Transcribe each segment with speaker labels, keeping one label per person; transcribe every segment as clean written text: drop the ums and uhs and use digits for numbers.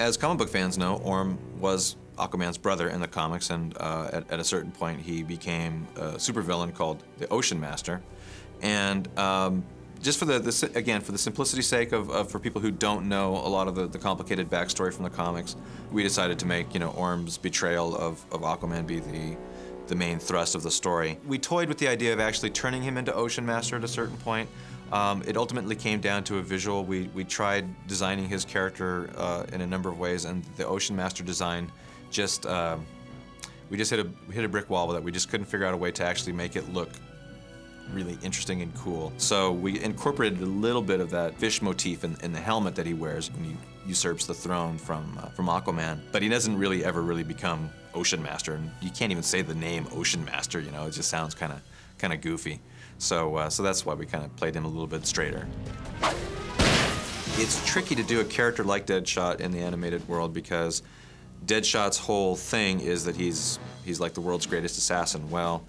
Speaker 1: As comic book fans know, Orm was Aquaman's brother in the comics, and at a certain point he became a supervillain called the Ocean Master. And just for again, for the simplicity's sake for people who don't know a lot of the complicated backstory from the comics, we decided to make, you know, Orm's betrayal of Aquaman be the main thrust of the story. We toyed with the idea of actually turning him into Ocean Master at a certain point. It ultimately came down to a visual. We tried designing his character in a number of ways, and the Ocean Master design just, we just hit a brick wall with it. We just couldn't figure out a way to actually make it look really interesting and cool. So we incorporated a little bit of that fish motif in the helmet that he wears when he usurps the throne from Aquaman. But he doesn't really ever become Ocean Master, and you can't even say the name Ocean Master, you know, it just sounds kind of goofy. So that's why we kind of played him a little bit straighter. It's tricky to do a character like Deadshot in the animated world because Deadshot's whole thing is that he's like the world's greatest assassin. Well,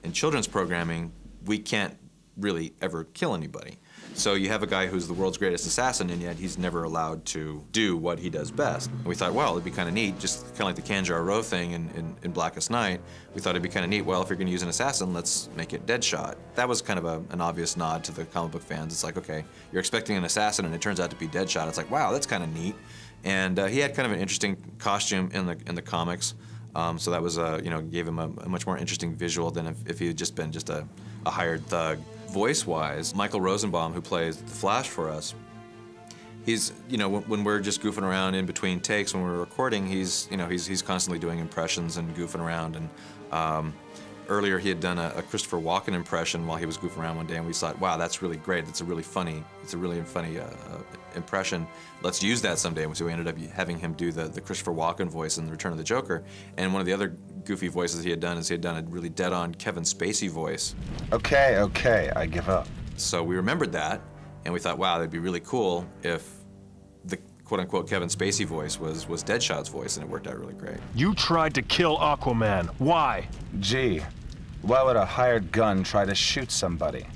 Speaker 1: in children's programming, we can't really ever kill anybody. So you have a guy who's the world's greatest assassin, and yet he's never allowed to do what he does best. And we thought, well, it'd be kind of neat, just kind of like the Kanjar Row thing in Blackest Night. We thought it'd be kind of neat, well, if you're going to use an assassin, let's make it Deadshot. That was kind of an obvious nod to the comic book fans. It's like, okay, you're expecting an assassin, and it turns out to be Deadshot. It's like, wow, that's kind of neat. And he had kind of an interesting costume in the comics. So that was, you know, gave him a much more interesting visual than if he had just been a hired thug. Voice-wise, Michael Rosenbaum, who plays the Flash for us, he's, you know, when we're just goofing around in between takes when we're recording, he's constantly doing impressions and goofing around. And earlier he had done a Christopher Walken impression while he was goofing around one day, and we thought, wow, that's really great. It's a really funny impression. Let's use that someday. And so we ended up having him do the Christopher Walken voice in The Return of the Joker. And one of the other goofy voices he had done is he had done a really dead-on Kevin Spacey voice.
Speaker 2: Okay, I give up.
Speaker 1: So we remembered that, and we thought, wow, that'd be really cool if the quote-unquote Kevin Spacey voice was Deadshot's voice, and it worked out really great.
Speaker 3: You tried to kill Aquaman. Why?
Speaker 2: Gee, why would a hired gun try to shoot somebody?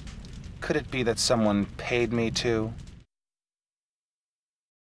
Speaker 2: Could it be that someone paid me to?